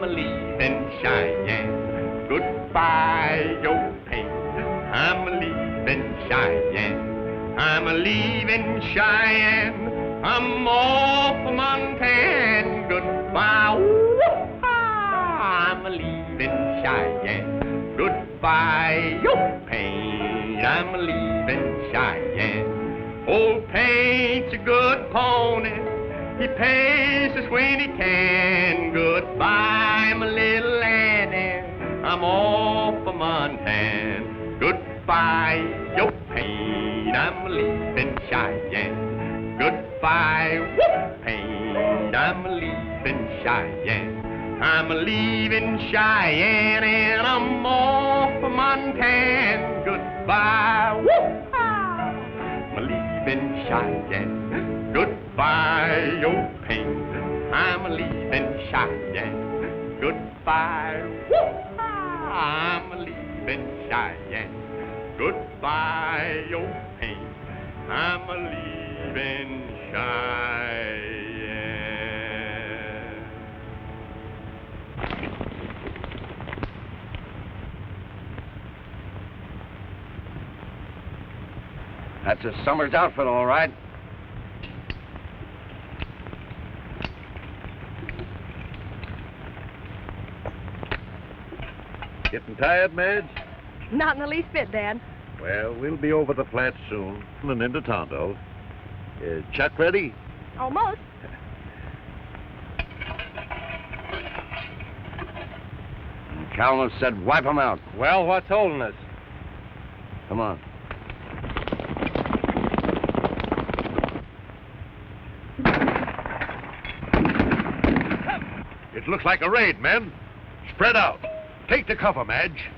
leaving Cheyenne. Goodbye, your pain. I'm leaving Cheyenne. I'm leaving Cheyenne. I'm off for Montana. Goodbye. I'm leaving Cheyenne. Goodbye, your pain. I'm leaving Cheyenne. Old Paint's a good pony. He pays us when he can. Goodbye, my little Annie. I'm off for Montana. Goodbye, your pain. I'm leaving Cheyenne. Goodbye, whoop, pain. I'm leaving Cheyenne. I'm leaving Cheyenne and I'm off for Montana. Goodbye, whoop, I'm leaving Cheyenne. Goodbye, your pain. I'm leaving Cheyenne. Goodbye, whoop, I'm leaving Cheyenne. Goodbye, your pain. I'm leaving Cheyenne. That's a summer's outfit, all right. Getting tired, Madge? Not in the least bit, Dad. Well, we'll be over the flats soon and into Tonto. Chuck ready? Almost. Kalmus said wipe them out. Well, what's holding us? Come on. It looks like a raid, men. Spread out. Take the cover, Madge.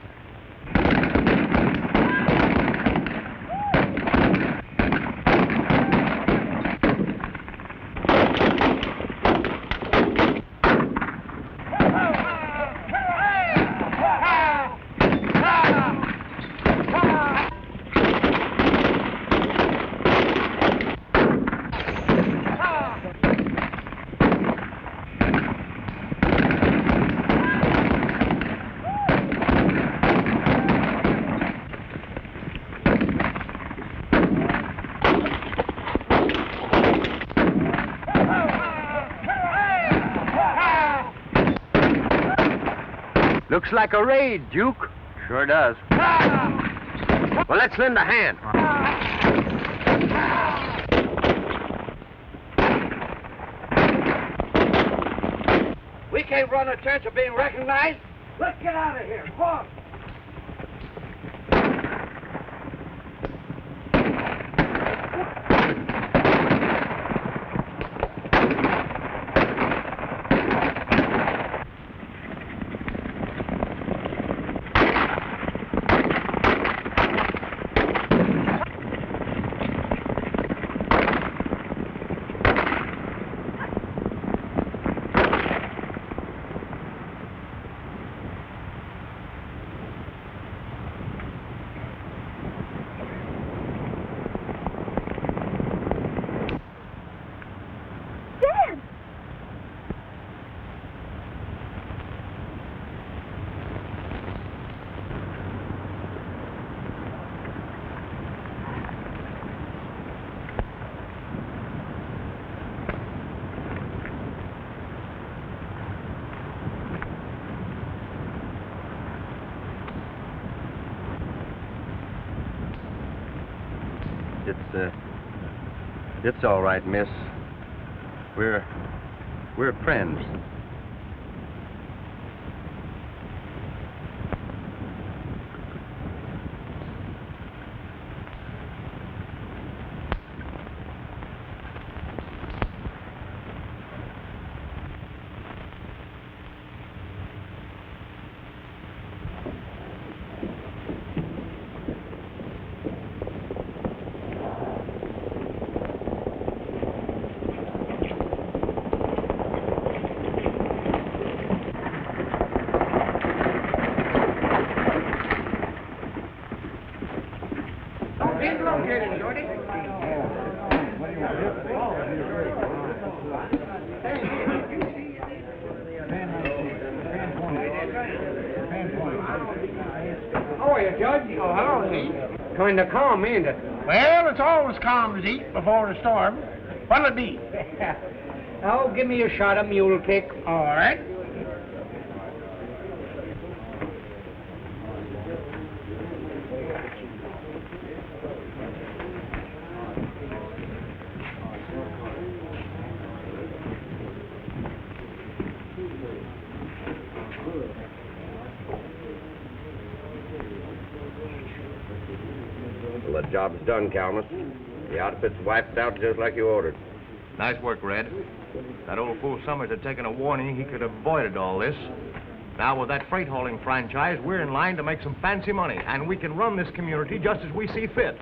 Looks like a raid, Duke. Sure does. Well, let's lend a hand. We can't run a chance of being recognized. Let's get out of here. Come on. It's all right, miss. We're friends. Judge. Oh, hello, Zeke. Kind of calm, ain't it? Well, it's always calm, Zeke, before a storm. What'll it be? Oh, give me a shot of mule kick. All right. Well, the job's done, Kalmus. The outfit's wiped out just like you ordered. Nice work, Red. That old fool Summers had taken a warning. He could have avoided all this. Now, with that freight hauling franchise, we're in line to make some fancy money, and we can run this community just as we see fit.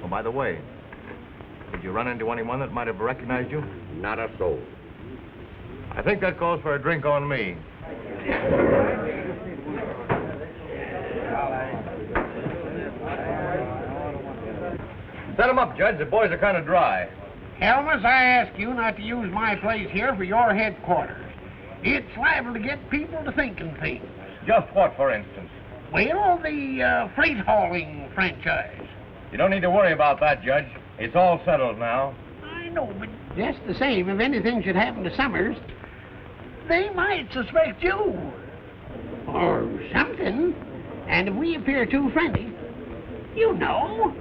Oh, by the way, did you run into anyone that might have recognized you? Not a soul. I think that calls for a drink on me. Set 'em up, Judge. The boys are kind of dry. Kalmus, I ask you not to use my place here for your headquarters. It's liable to get people to thinking things. Just what, for instance? Well, the freight hauling franchise. You don't need to worry about that, Judge. It's all settled now. I know, but just the same, if anything should happen to Summers, they might suspect you. Or something. And if we appear too friendly, you know.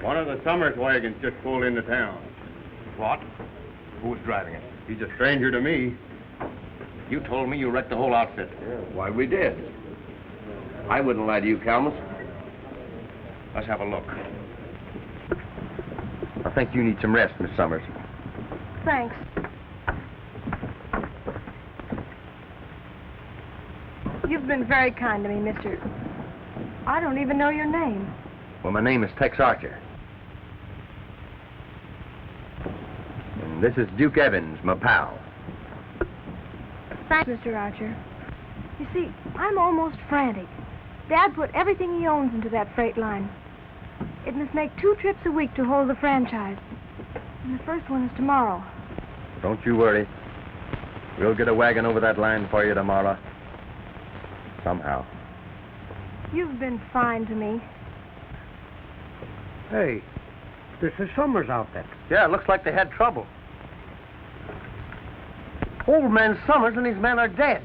One of the Summers wagons just pulled into town. What? Who's driving it? He's a stranger to me. You told me you wrecked the whole outfit. Why, we did. I wouldn't lie to you, Kalmus. Let's have a look. I think you need some rest, Miss Summers. Thanks. You've been very kind to me, Mr. I don't even know your name. Well, my name is Tex Archer. And this is Duke Evans, my pal. Thanks, Mr. Archer. You see, I'm almost frantic. Dad put everything he owns into that freight line. It must make 2 trips a week to hold the franchise. And the first one is tomorrow. Don't you worry. We'll get a wagon over that line for you tomorrow. Somehow. You've been fine to me. Hey, this is Summers' outfit. Yeah, it looks like they had trouble. Old man Summers and his men are dead.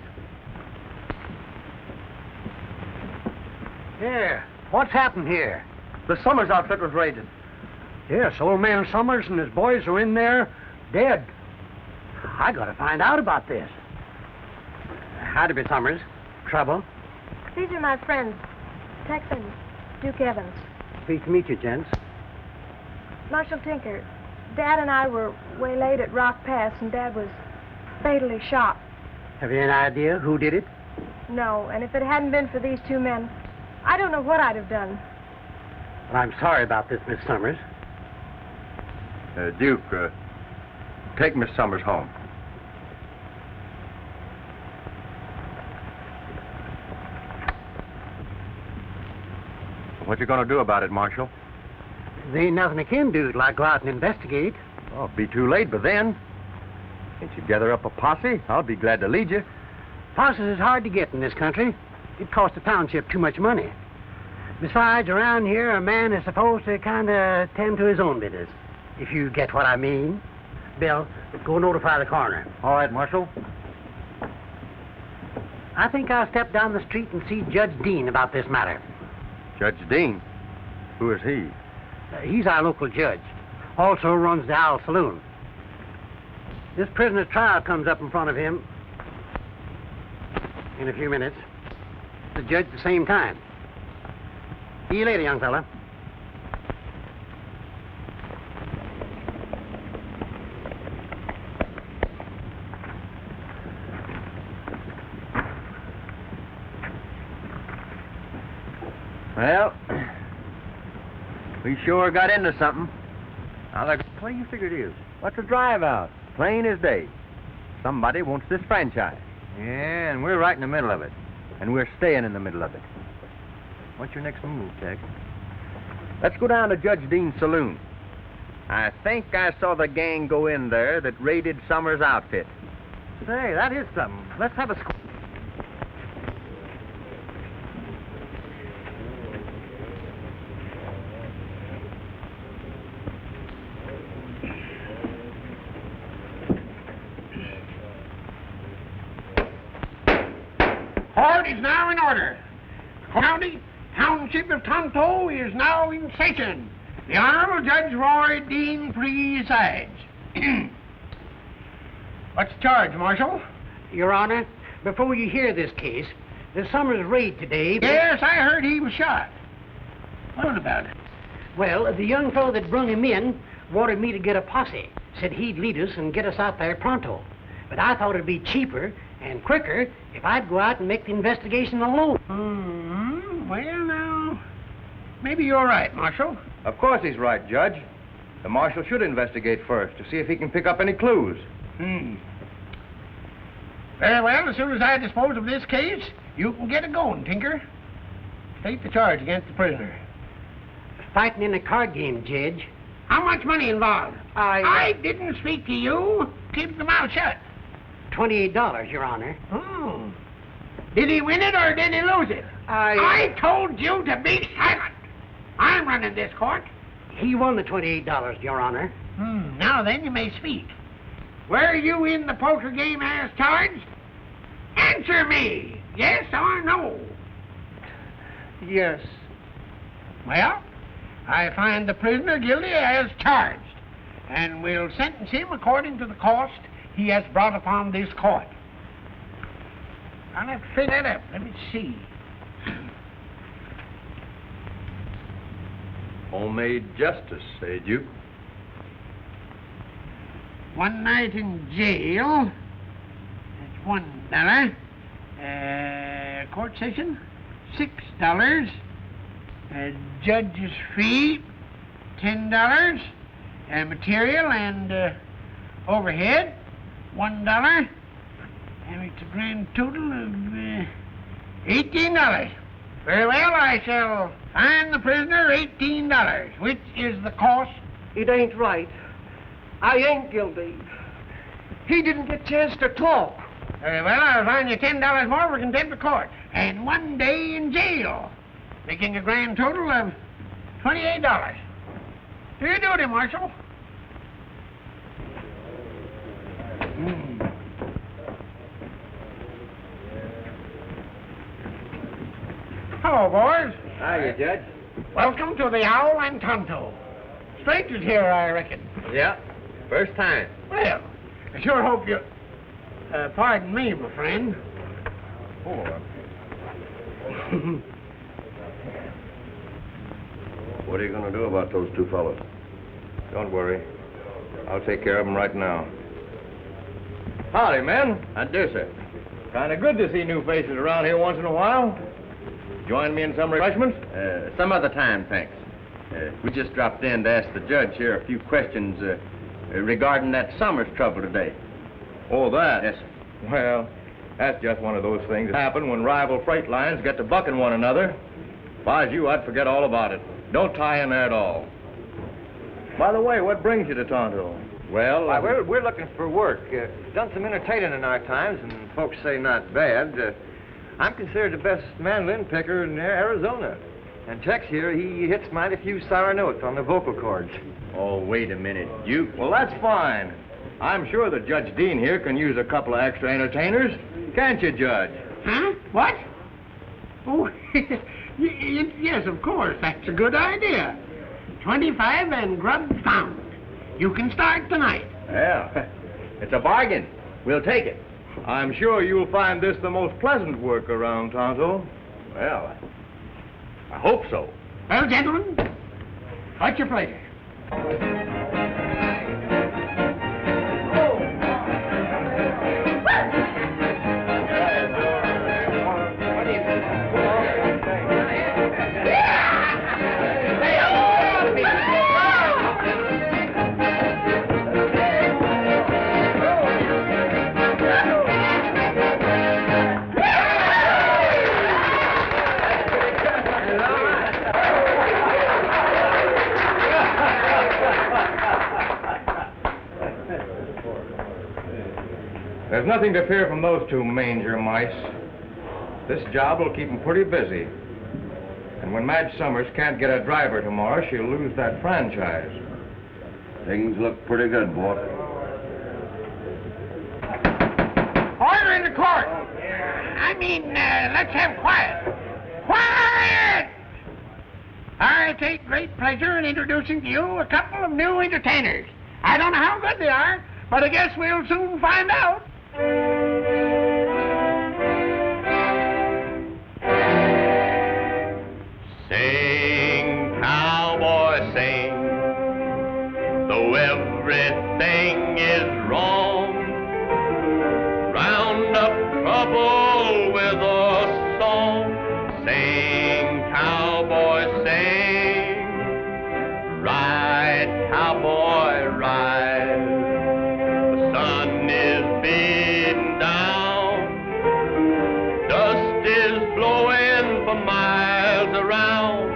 Yeah, what's happened here? The Summers outfit was raided. Yes, old man Summers and his boys are in there, dead. I gotta find out about this. Howdy, Miss Summers. Trouble? These are my friends, Tex and Duke Evans. Pleased to meet you, gents. Marshal Tinker, Dad and I were waylaid at Rock Pass, and Dad was fatally shot. Have you any idea who did it? No, and if it hadn't been for these 2 men, I don't know what I'd have done. Well, I'm sorry about this, Miss Summers. Duke, take Miss Summers home. What you gonna do about it, Marshal? There ain't nothing I can do like go out and investigate. Oh, it'll be too late by then. Can't you gather up a posse? I'll be glad to lead you. Posses is hard to get in this country. It costs the township too much money. Besides, around here, a man is supposed to kind of tend to his own business, if you get what I mean. Bill, go notify the coroner. All right, Marshal. I think I'll step down the street and see Judge Dean about this matter. Judge Dean? Who is he? He's our local judge. Also runs the Owl Saloon. This prisoner's trial comes up in front of him in a few minutes. The judge at the same time. See you later, young fella. Well, we sure got into something. Now, look, what do you figure it is? What's a drive out? Plain as day. Somebody wants this franchise. Yeah, and we're right in the middle of it. And we're staying in the middle of it. What's your next move, Tex? Let's go down to Judge Dean's saloon. I think I saw the gang go in there that raided Summers' outfit. Say, that is something. Let's have a Court is now in order. County Township of Tonto is now in session. The Honorable Judge Roy Dean presides. What's the charge, Marshal? Your Honor, before you hear this case, the Summers raid today... Yes, I heard he was shot. What about it? Well, the young fellow that brung him in wanted me to get a posse. Said he'd lead us and get us out there pronto. But I thought it'd be cheaper and quicker if I'd go out and make the investigation alone. Well, now, maybe you're right, Marshal. Of course he's right, Judge. The marshal should investigate first to see if he can pick up any clues. Very well, as soon as I dispose of this case, you can get it going, Tinker. State the charge against the prisoner. Fighting in a card game, Judge. How much money involved? I didn't speak to you. Keep the mouth shut. $28, Your Honor. Oh. Did he win it or did he lose it? I told you to be silent. I'm running this court. He won the $28, Your Honor. Now then, you may speak. Were you in the poker game as charged? Answer me, yes or no? Yes. Well, I find the prisoner guilty as charged, and will sentence him according to the cost he has brought upon this court. I'll have to fill that up. Let me see. Homemade justice, eh, Duke? 1 night in jail. That's $1. Court session, $6. Judge's fee, $10. Material and overhead, $1. And it's a grand total of $18. Very well, I shall fine the prisoner $18, which is the cost. It ain't right. I ain't guilty. He didn't get a chance to talk. Very well, I'll fine you $10 more for contempt of court and 1 day in jail, making a grand total of $28. Do your duty, Marshal. Hello, boys. Hiya, Judge. Welcome to the Owl and Tonto. Strangers here, I reckon. Yeah, first time. Well, I sure hope you... pardon me, my friend. What are you going to do about those two fellows? Don't worry. I'll take care of them right now. Howdy, men. I do, sir. Kind of good to see new faces around here once in a while. Join me in some refreshments? Some other time, thanks. We just dropped in to ask the judge here a few questions regarding that Summers trouble today. Oh, that? Yes, sir. Well, that's just one of those things that happen when rival freight lines get to bucking one another. If I was you, I'd forget all about it. Don't tie in there at all. By the way, what brings you to Tonto? Well, we're looking for work. Done some entertaining in our times, and folks say not bad. I'm considered the best mandolin picker in Arizona. And Tex here, he hits mighty few sour notes on the vocal cords. Oh, wait a minute, Duke. Well, that's fine. I'm sure that Judge Dean here can use a couple of extra entertainers. Can't you, Judge? Huh? What? Oh, yes, of course. That's a good idea. 25 and grub found. You can start tonight. Yeah, it's a bargain. We'll take it. I'm sure you'll find this the most pleasant work around Tonto. Well, I hope so. Well, gentlemen, what's your pleasure? Yeah! There's nothing to fear from those two manger mice. This job will keep them pretty busy. And when Madge Summers can't get a driver tomorrow, she'll lose that franchise. Things look pretty good, boy. Order in the court. Let's have quiet. Quiet! I take great pleasure in introducing to you a couple of new entertainers. I don't know how good they are, but I guess we'll soon find out. Sing, cowboy, sing, though everything is wrong. Round up trouble with a song. Sing, cowboy, sing, ride, cowboy, ride. The sun is beating down, dust is blowing for miles around.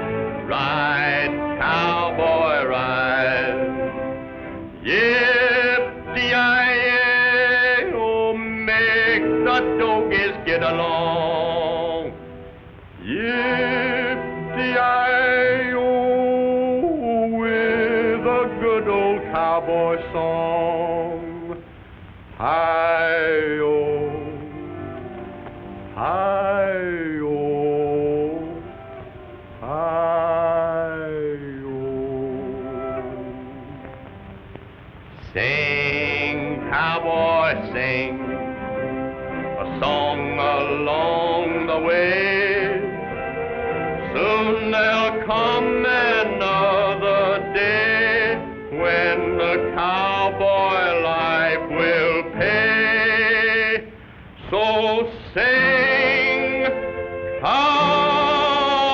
Ride, cowboy, ride. Yippee-yi-yi, oh, make the dogies get along. Yippee-yi-yi-oh, with a good old cowboy song. Hi-yo, hi-yo, hi-yo. Sing, cowboy, sing a song along the way. Soon there'll come another day when the cowboy life will pay. So sing, cowboy,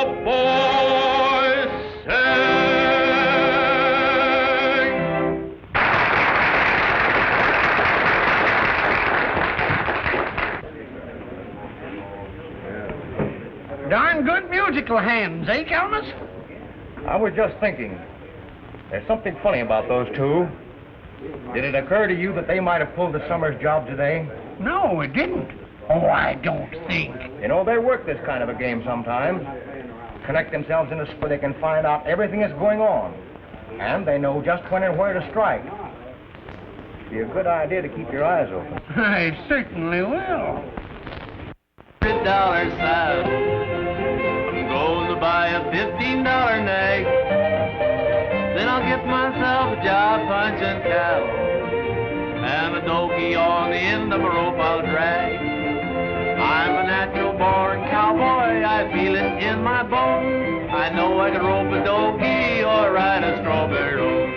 sing. Darn good musical hands, eh, Kalmus? I was just thinking, there's something funny about those two. Did it occur to you that they might have pulled the Summers job today? No, it didn't. Oh, I don't think. You know, they work this kind of a game sometimes. Connect themselves in a where they can find out everything that's going on. And they know just when and where to strike. It'd be a good idea to keep your eyes open. I certainly will. $100 saddle. I'm going to buy a $15 nag. Then I'll get myself a job punching cattle. And a donkey on the end of a rope I'll drag. I'm a natural born cowboy, I feel it in my bones. I know I can rope a donkey or ride a strawberry road.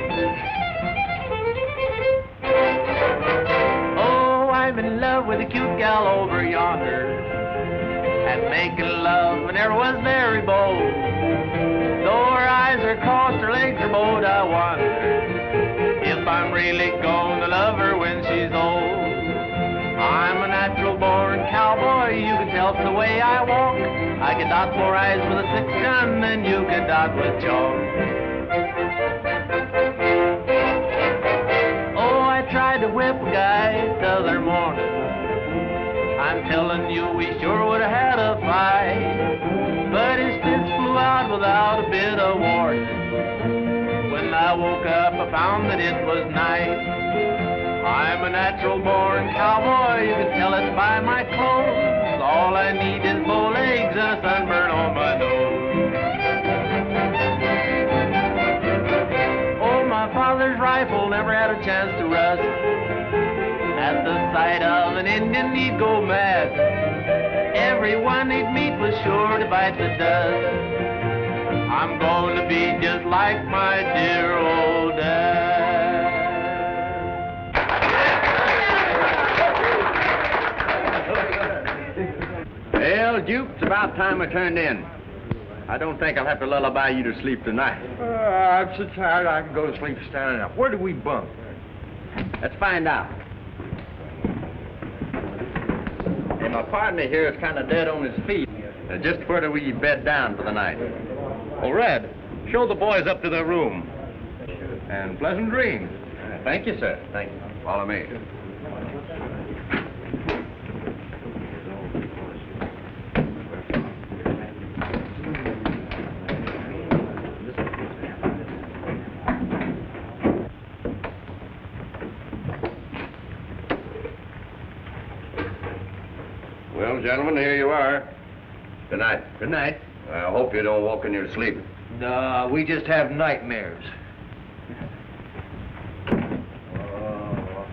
Oh, I'm in love with a cute gal over yonder, and making love and never was very bold. Though her eyes are crossed, her legs are bowed, I wonder if I'm really gonna love her when she's old. I'm a natural born cowboy, you can tell from the way I walk. I can dot 4 eyes with a 6-gun, than you can dot with chalk. Oh, I tried to whip a guy the other morning. I'm telling you, we sure would have had a fight. But his fist flew out without a bit of warning. When I woke up, I found that it was night. I'm a natural born cowboy, you can tell it by my clothes. All I need is bow legs and a sunburn on my nose. Oh, my father's rifle never had a chance to rust. At the sight of an Indian, he'd go mad. Everyone he'd meet was sure to bite the dust. I'm going to be just like my dear old dad. Well, Duke, it's about time I turned in. I don't think I'll have to lullaby you to sleep tonight. I'm so tired I can go to sleep standing up. Where do we bunk? Let's find out. Hey, my partner here is kind of dead on his feet. Just where do we bed down for the night? Well, Red, show the boys up to their room. And pleasant dreams. Thank you, sir. Thank you. Follow me. Well, gentlemen, here you are. Good night. Good night. I hope you don't walk in your sleep. No, we just have nightmares. Oh,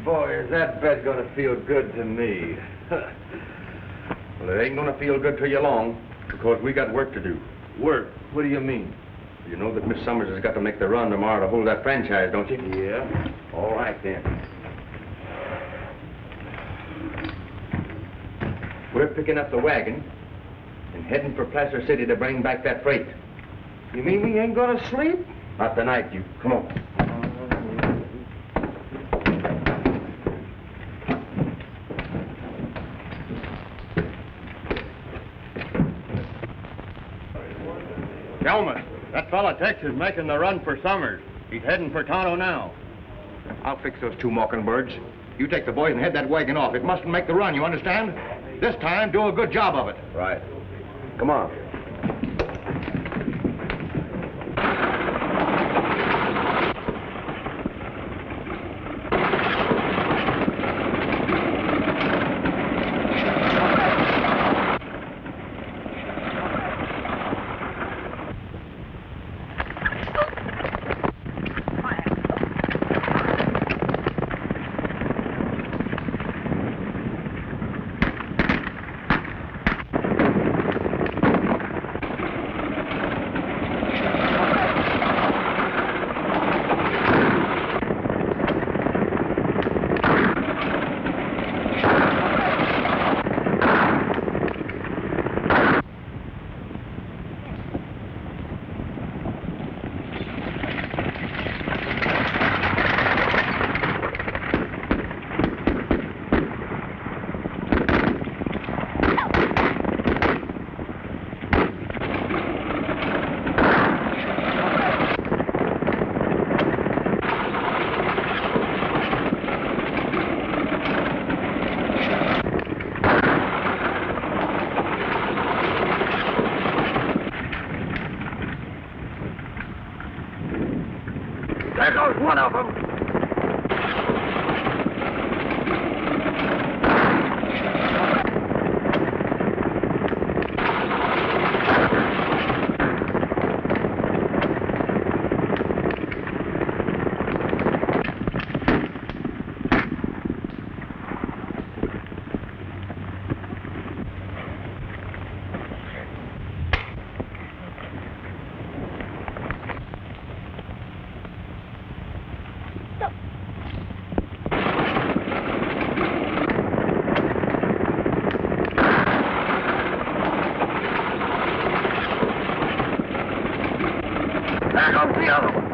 boy, is that bed going to feel good to me. Well, it ain't gonna feel good to you long, because we got work to do. Work? What do you mean? You know that Miss Summers has got to make the run tomorrow to hold that franchise, don't you? Yeah. All right, then. We're picking up the wagon and heading for Placer City to bring back that freight. You mean we ain't going to sleep? Not tonight, you. Come on. Kalmus, that fella Tex is making the run for Summers. He's heading for Tonto now. I'll fix those 2 mockingbirds. You take the boys and head that wagon off. It mustn't make the run, you understand? This time, do a good job of it. Right. Come on. There goes one of them. There goes the other one.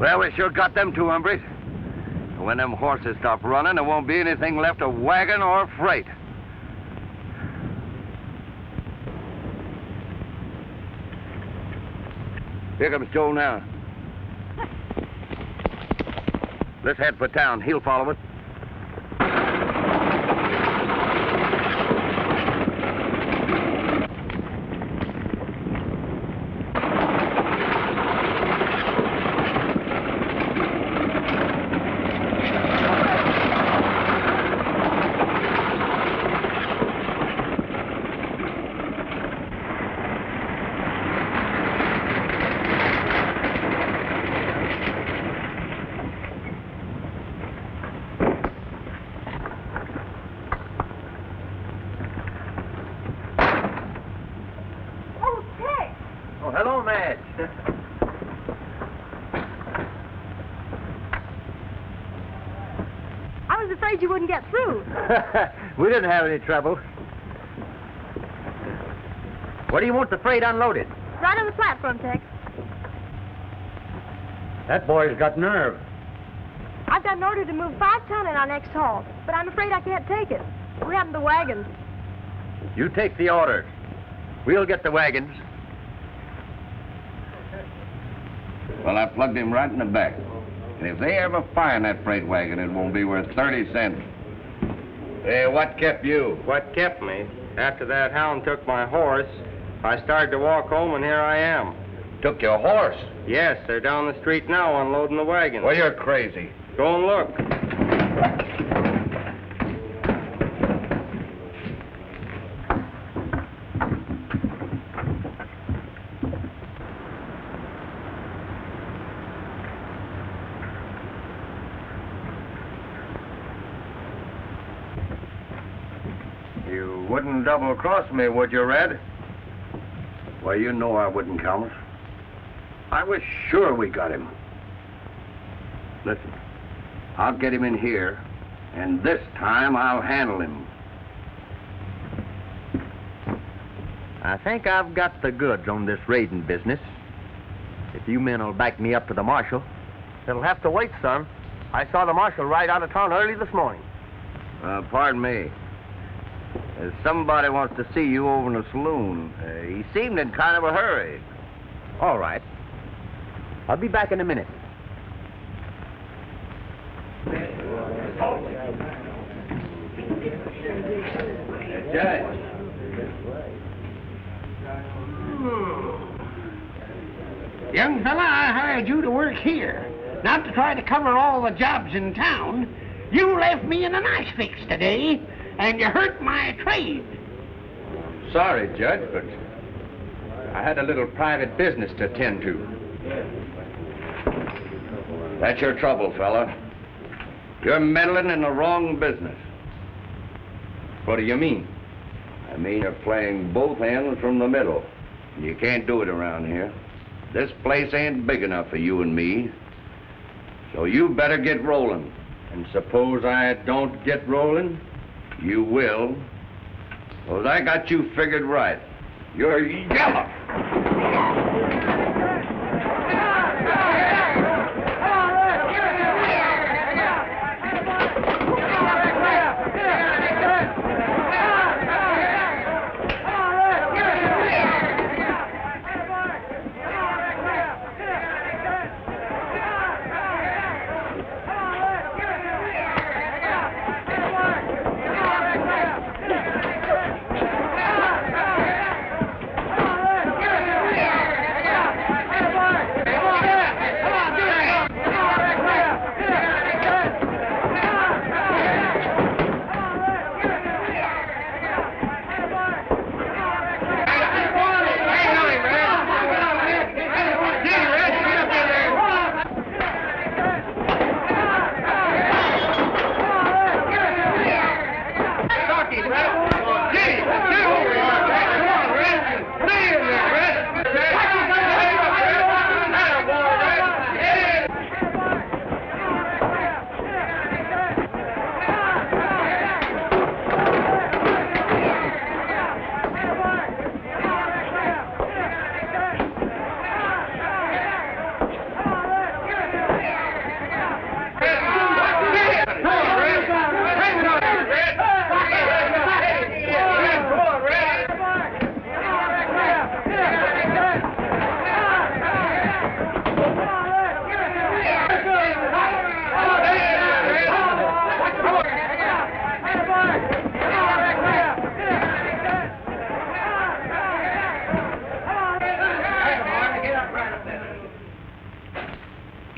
Well, we sure got them 2 hombres. When them horses stop running, there won't be anything left of wagon or freight. Here comes Joe now. Let's head for town. He'll follow us. Hello, Madge. I was afraid you wouldn't get through. We didn't have any trouble. Where do you want the freight unloaded? Right on the platform, Tex. That boy's got nerve. I've got an order to move 5 ton in our next haul, but I'm afraid I can't take it. What happened to the wagons? You take the order. We'll get the wagons. Well, I plugged him right in the back. And if they ever find that freight wagon, it won't be worth 30 cents. Hey, what kept you? What kept me? After that hound took my horse, I started to walk home, and here I am. Took your horse? Yes, they're down the street now unloading the wagon. Well, you're crazy. Go and look. You wouldn't double-cross me, would you, Red? Well, you know I wouldn't, Kalmus. I was sure we got him. Listen, I'll get him in here, and this time I'll handle him. I think I've got the goods on this raiding business. If you men will back me up to the marshal. It'll have to wait, son. I saw the marshal ride out of town early this morning. Pardon me. Somebody wants to see you over in the saloon. He seemed in kind of a hurry. All right. I'll be back in a minute. Judge. Young fella, I hired you to work here, not to try to cover all the jobs in town. You left me in a nice fix today, and you hurt my trade. Sorry, Judge, but I had a little private business to attend to. That's your trouble, fella. You're meddling in the wrong business. What do you mean? I mean you're playing both ends from the middle. You can't do it around here. This place ain't big enough for you and me. So you better get rolling. And suppose I don't get rolling? You will. Because I got you figured right. You're yellow.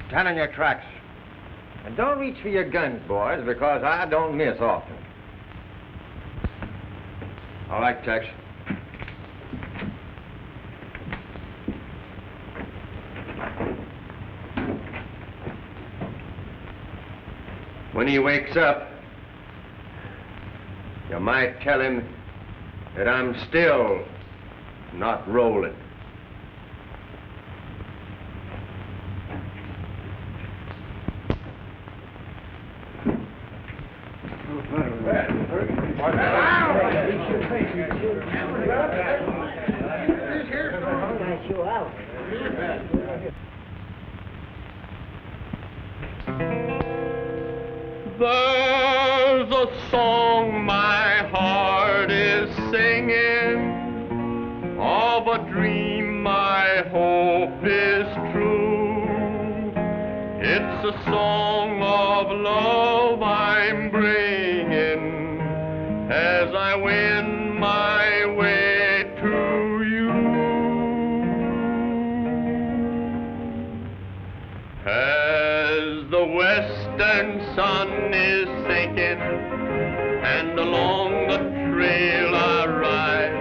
Stand on your tracks. And don't reach for your guns, boys, because I don't miss often. All right, Tex. When he wakes up, you might tell him that I'm still not rolling. There's a song my heart is singing, of a dream my hope is true. It's a song of love I'm bringing as I win my way to you. As the west eastern sun is sinking, and along the trail I ride.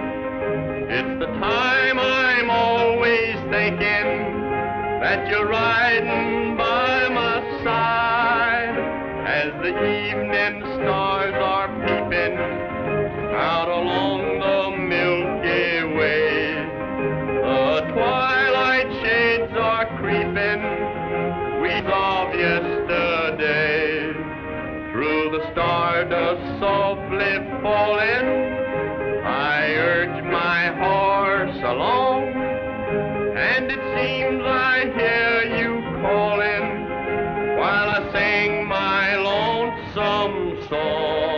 It's the time I'm always thinking that you're riding by my side, as the evening stars are peeping out along the Milky Way. The twilight shades are creeping, weeds of yesterday. Through the stardust softly falling, I urge my horse along, and it seems I hear you calling while I sing my lonesome song.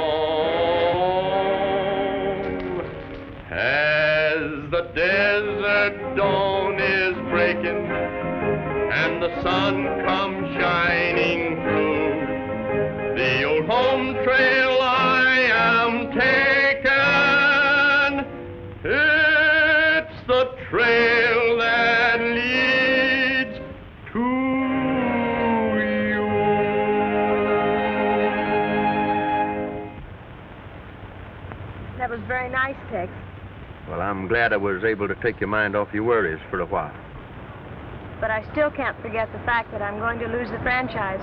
As the desert dawn is breaking and the sun comes shining through, the old home trail I am taking, it's the trail that leads to you. That was very nice, Tex. Well, I'm glad I was able to take your mind off your worries for a while. But I still can't forget the fact that I'm going to lose the franchise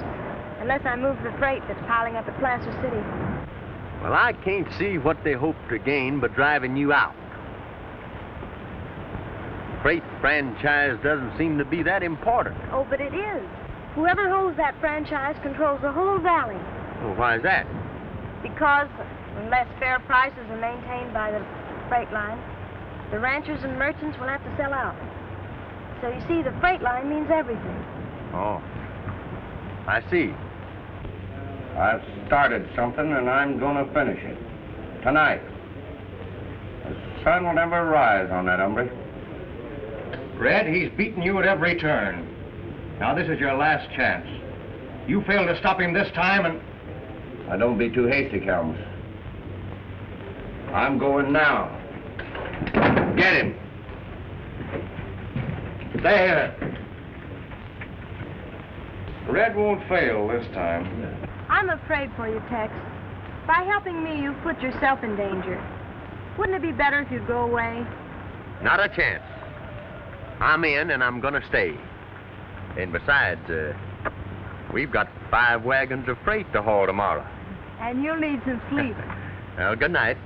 unless I move the freight that's piling up at Placer City. Well, I can't see what they hope to gain but driving you out. Freight franchise doesn't seem to be that important. Oh, but it is. Whoever holds that franchise controls the whole valley. Well, why is that? Because unless fair prices are maintained by the freight line, the ranchers and merchants will have to sell out. So you see, the freight line means everything. Oh, I see. I've started something, and I'm going to finish it. Tonight. The sun will never rise on that hombre. Red, he's beaten you at every turn. Now, this is your last chance. You fail to stop him this time, and... Now, don't be too hasty, Kalmus. I'm going now. Get him. There. Red won't fail this time. I'm afraid for you, Tex. By helping me, you've put yourself in danger. Wouldn't it be better if you'd go away? Not a chance. I'm in, and I'm going to stay. And besides, we've got 5 wagons of freight to haul tomorrow. And you'll need some sleep. Well, good night.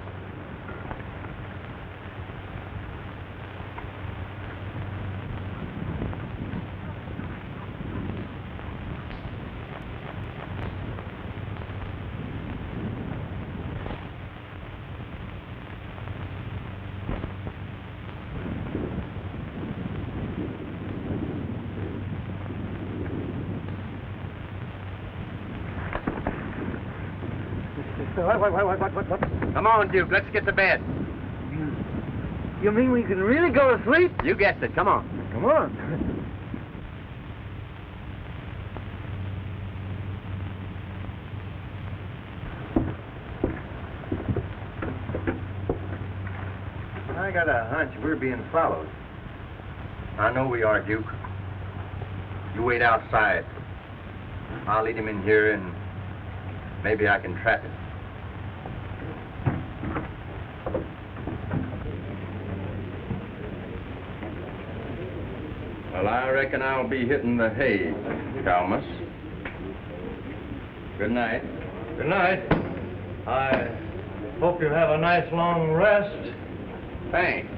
What? Come on, Duke. Let's get to bed. You mean we can really go to sleep? You guessed it. Come on. Come on. I got a hunch we're being followed. I know we are, Duke. You wait outside. I'll lead him in here, and maybe I can trap him. Well, I reckon I'll be hitting the hay, Kalmus. Good night. Good night. I hope you have a nice long rest. Thanks.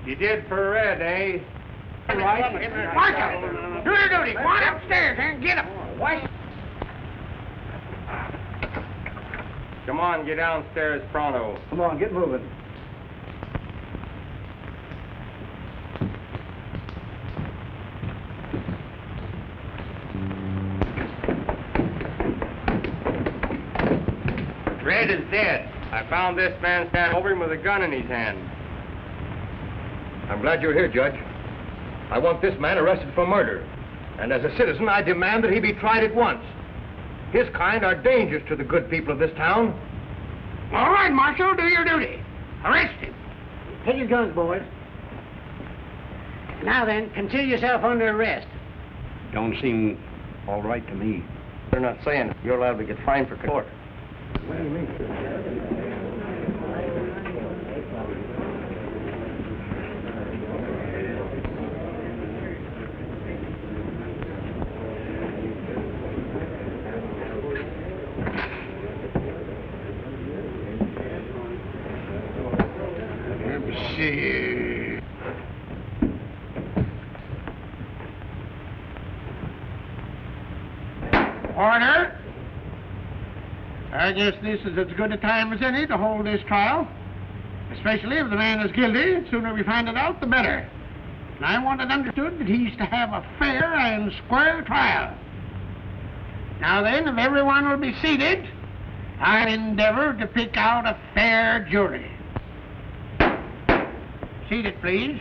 You did for Red, eh? Marshal, do your duty. Go on upstairs and get him. What? Come on, get downstairs pronto. Come on, get moving. Red is dead. I found this man standing over him with a gun in his hand. I'm glad you're here, Judge. I want this man arrested for murder. And as a citizen, I demand that he be tried at once. His kind are dangerous to the good people of this town. All right, Marshal, do your duty. Arrest him. Take your guns, boys. Now then, consider yourself under arrest. Don't seem all right to me. They're not saying you're allowed to get fined for court. What do you mean? Order. I guess this is as good a time as any to hold this trial. Especially if the man is guilty. The sooner we find it out, the better. And I want it understood that he's to have a fair and square trial. Now then, if everyone will be seated, I'll endeavor to pick out a fair jury. Seated, please.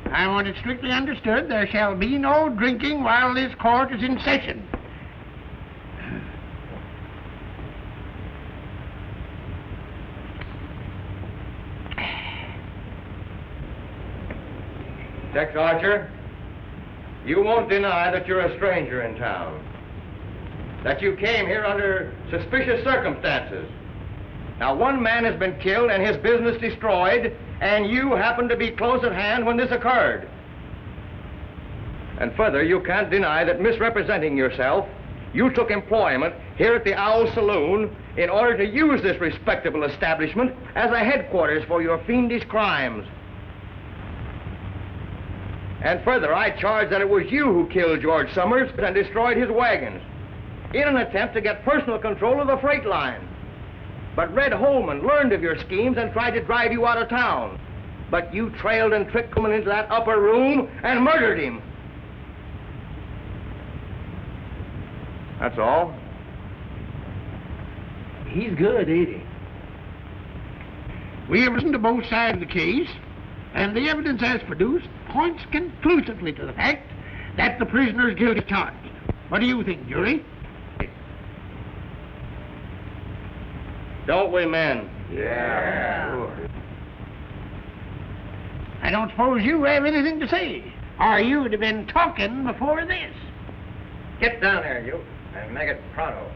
I want it strictly understood there shall be no drinking while this court is in session. Tex Archer, you won't deny that you're a stranger in town. That you came here under suspicious circumstances. Now, one man has been killed and his business destroyed, and you happened to be close at hand when this occurred. And further, you can't deny that misrepresenting yourself, you took employment here at the Owl Saloon in order to use this respectable establishment as a headquarters for your fiendish crimes. And further, I charge that it was you who killed George Summers and destroyed his wagons in an attempt to get personal control of the freight line. But Red Holman learned of your schemes and tried to drive you out of town. But you trailed and tricked him into that upper room and murdered him. That's all. He's good, ain't he? We have listened to both sides of the case, and the evidence as produced points conclusively to the fact that the prisoner is guilty charged. What do you think, jury? Don't we, men? Yeah. I don't suppose you have anything to say, or you'd have been talking before this. Get down there, you, and make it pronto.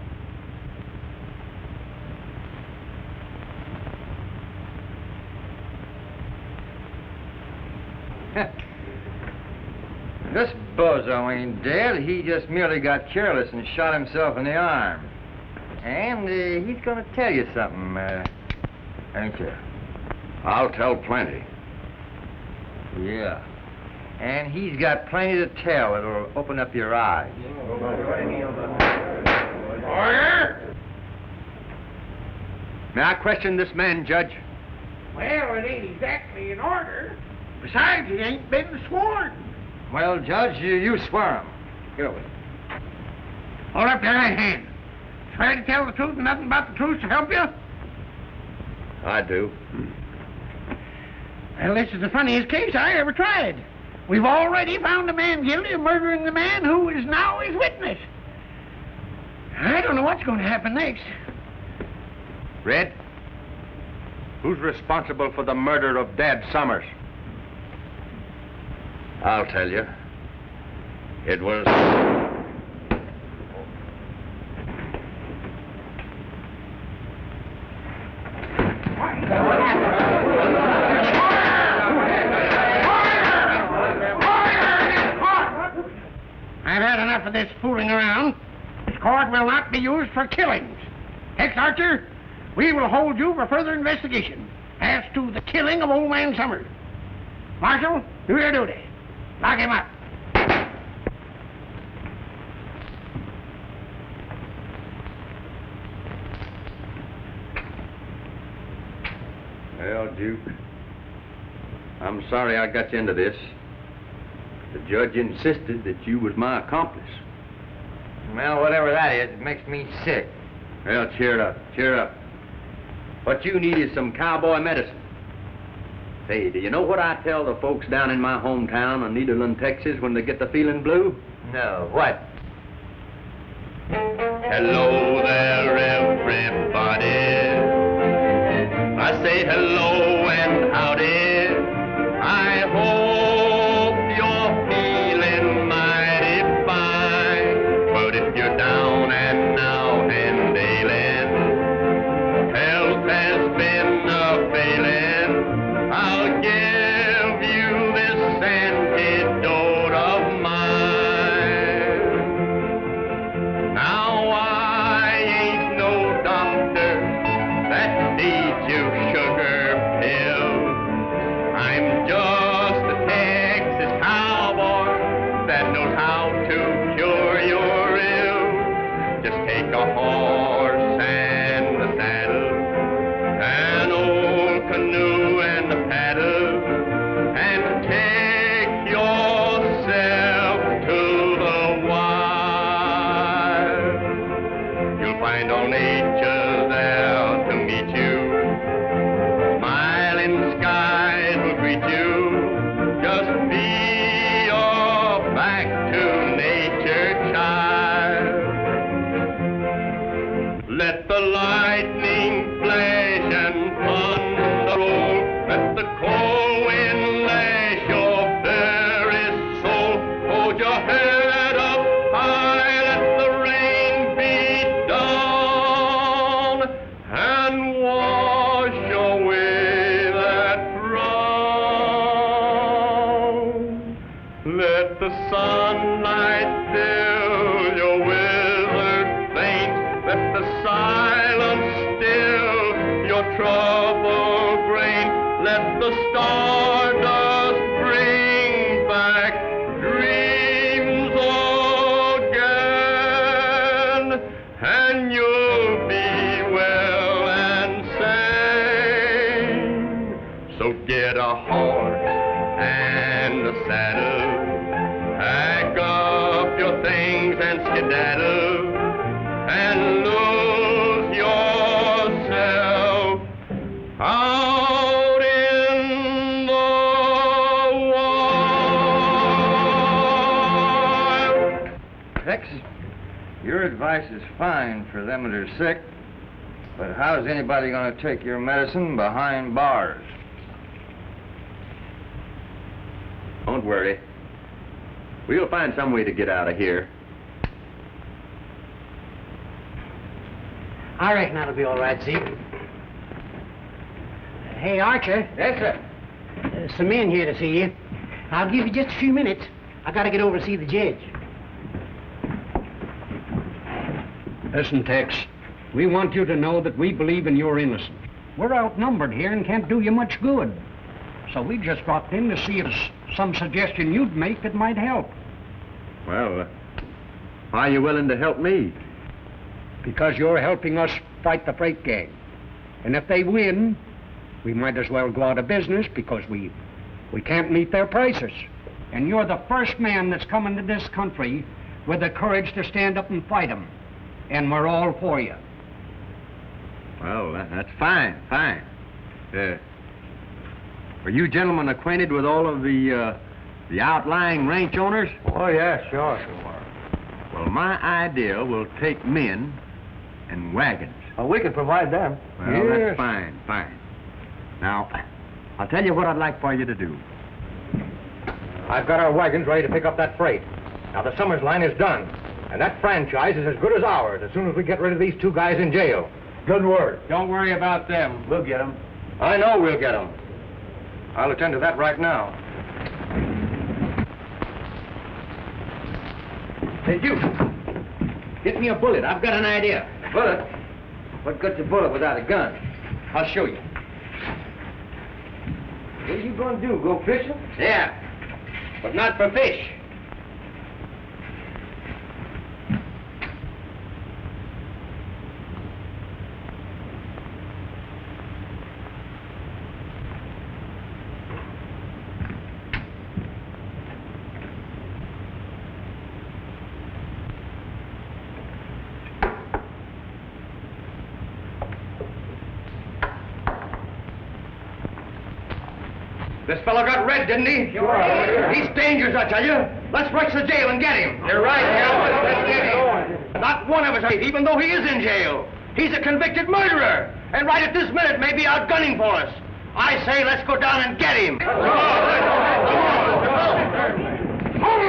This bozo ain't dead. He just merely got careless and shot himself in the arm. And he's going to tell you something, ain't you? I'll tell plenty. Yeah. And he's got plenty to tell that'll open up your eyes. Order! May I question this man, Judge? Well, it ain't exactly in order. Besides, he ain't been sworn. Well, Judge, you swear him. Get over. Hold up your right hand. Swear to tell the truth and nothing but the truth to help you? I do. Well, this is the funniest case I ever tried. We've already found a man guilty of murdering the man who is now his witness. I don't know what's going to happen next. Red, who's responsible for the murder of Dad Summers? I'll tell you. It was... I've had enough of this fooling around. This court will not be used for killings. Tex Archer, we will hold you for further investigation as to the killing of old man Summers. Marshal, do your duty. Lock him up. Well, Duke, I'm sorry I got you into this. The judge insisted that you was my accomplice. Well, whatever that is, it makes me sick. Well, cheer up, cheer up. What you need is some cowboy medicine. Say, do you know what I tell the folks down in my hometown of Nederland, Texas, when they get the feeling blue? No, what? Hello there, everybody. I say hello and howdy. I hope you're feeling mighty fine. But if you're down and now and ailing, health has been a failing, I'll give you this antidote of mine. Now I ain't no doctor that needs you sugar pills. I'm just a Texas cowboy that knows how to cure your ill. Just take a horse and a saddle, an old canoe and a paddle, and take yourself to the wild. You'll find all nature there to meet you. Smiling skies will greet you. Just be your back to nature, child. Let the lightning flash and thunder roll. Let the cold wind lash your very soul. Hold your head up high, let the rain beat down and wash away that frown. Let the sunlight fill your withered veins. Let the silence still your troubled brain. Let the stardust bring back dreams again, and you'll be well and sane. So get a horse and a saddle, pack up your things and skedaddle, and lose yourself out in the wild. Tex, your advice is fine for them that are sick, but how's anybody going to take your medicine behind bars? Don't worry. We'll find some way to get out of here. I reckon that'll be all right, Zeke. Hey, Archer. Yes, sir. Some men here to see you. I'll give you just a few minutes. I gotta get over to see the judge. Listen, Tex, we want you to know that we believe in your innocence. We're outnumbered here and can't do you much good. So we just dropped in to see if there's some suggestion you'd make that might help. Well, why are you willing to help me? Because you're helping us fight the freight gang. And if they win, we might as well go out of business because we can't meet their prices. And you're the first man that's come into this country with the courage to stand up and fight them. And we're all for you. Well, that's fine. Are you gentlemen acquainted with all of the outlying ranch owners? Oh, yeah, sure. Well, my idea will take men and wagons. Well, we can provide them. Well, that's fine. Now, I'll tell you what I'd like for you to do. I've got our wagons ready to pick up that freight. Now, the Summers line is done, and that franchise is as good as ours as soon as we get rid of these two guys in jail. Good word. Don't worry about them. We'll get them. I know we'll get them. I'll attend to that right now. Hey, Duke, get me a bullet. I've got an idea. Bullet? What good's a bullet without a gun? I'll show you. What are you going to do, go fishing? Yeah, but not for fish. This fellow got red, didn't he? Sure. He's dangerous, I tell you. Let's rush the jail and get him. You're right, Kalmus. Let's get him. Not one of us, even though he is in jail. He's a convicted murderer. And right at this minute may be out gunning for us. I say let's go down and get him. Hold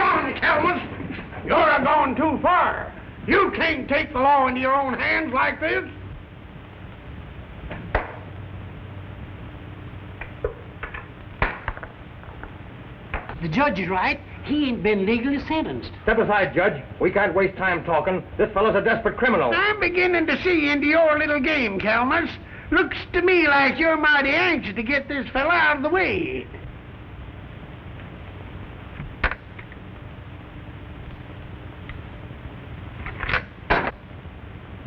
on, Kalmus. You're going too far. You can't take the law into your own hands like this. The judge is right. He ain't been legally sentenced. Step aside, Judge. We can't waste time talking. This fellow's a desperate criminal. I'm beginning to see into your little game, Kalmus. Looks to me like you're mighty anxious to get this fella out of the way.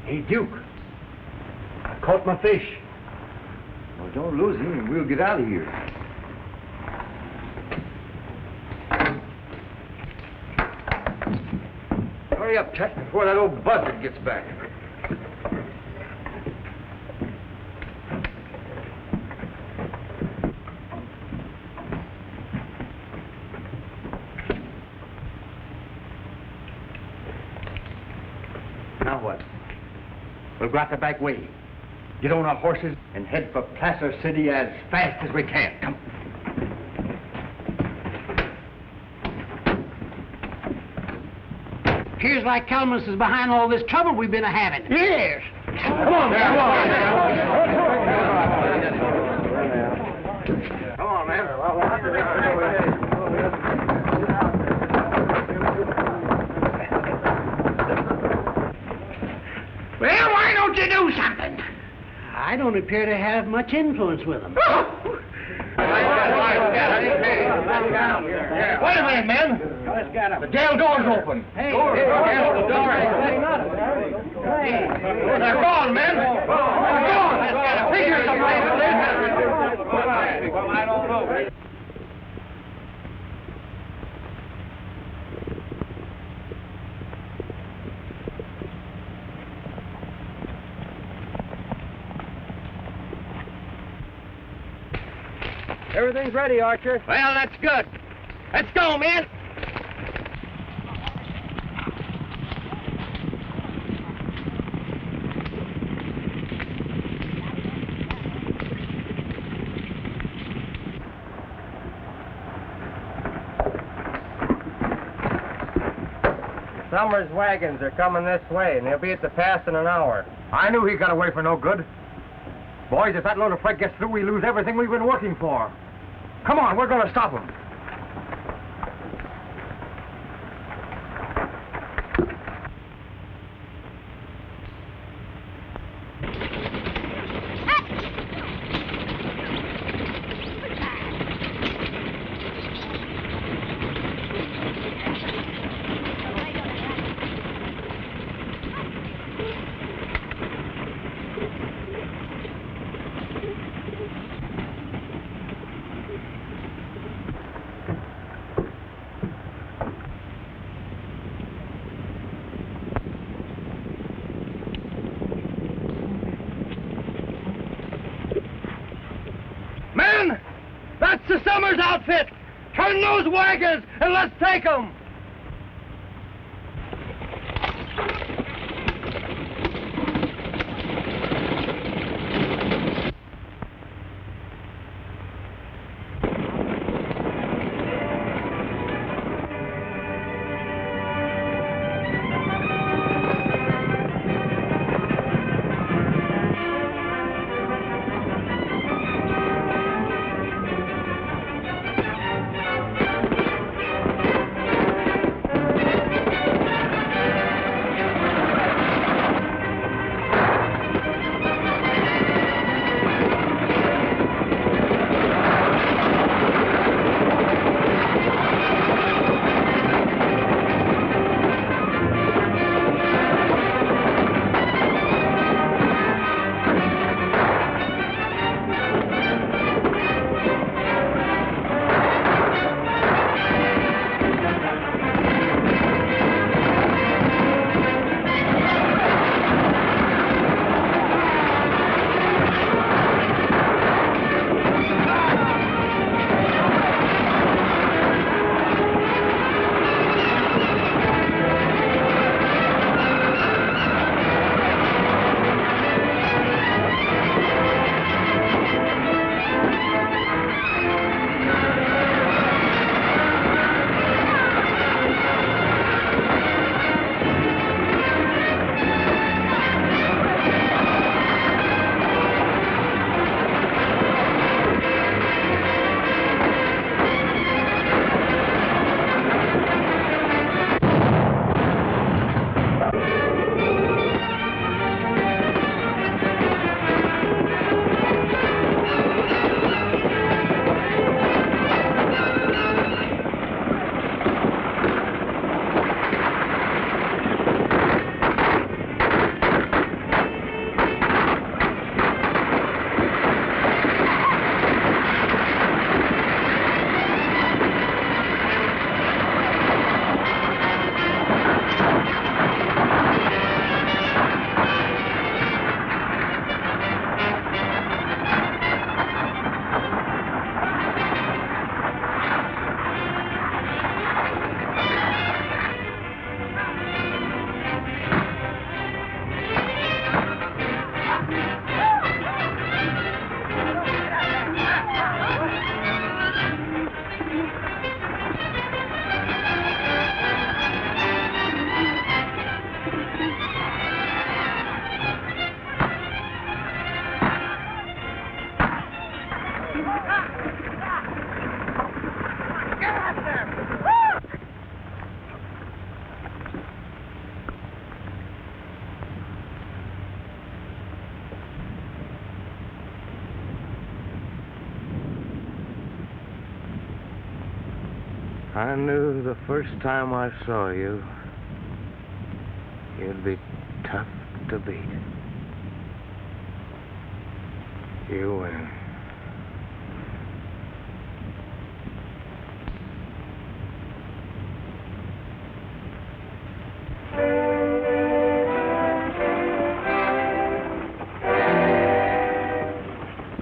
Hey, Duke. I caught my fish. Well, don't lose him and we'll get out of here. Hurry up, Chet, before that old buzzard gets back. Now what? We'll go out the back way, get on our horses, and head for Placer City as fast as we can. Come. Appears like Kalmus is behind all this trouble we've been having. Yes. Come on, man. Come on, man. Well, why don't you do something? I don't appear to have much influence with him. Wait a minute, men. The jail door's open. Hey, the door. They're gone, men. They're gone. Figure something. I don't know. Everything's ready, Archer. Well, that's good. Let's go, man. Summers' wagons are coming this way, and they'll be at the pass in an hour. I knew he got away for no good. Boys, if that load of freight gets through, we lose everything we've been working for. Come on, we're going to stop him. Miller's outfit. Turn those wagons and let's take them. I knew the first time I saw you, you'd be tough to beat. You win.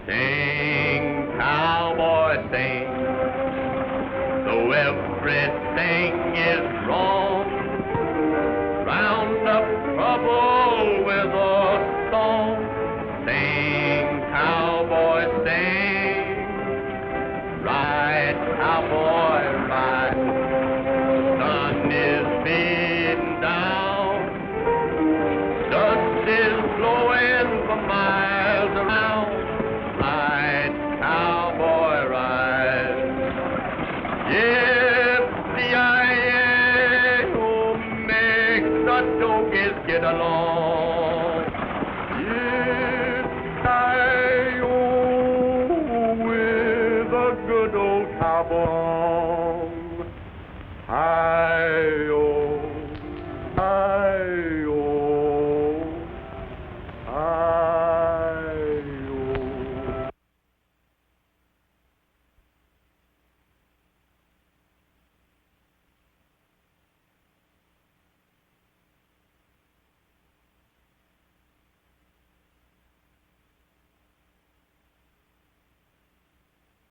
Sing, cowboy, sing. Though everything is wrong, round up trouble with a song. Sing, cowboy, sing. Ride, cowboy, ride. The sun is beating down. Dust is blowing for miles around. Ride, cowboy, ride. Yippee-yi-yi, oh, make the donkeys get along. Yippee-yi-yi, oh, with a good old cowboy.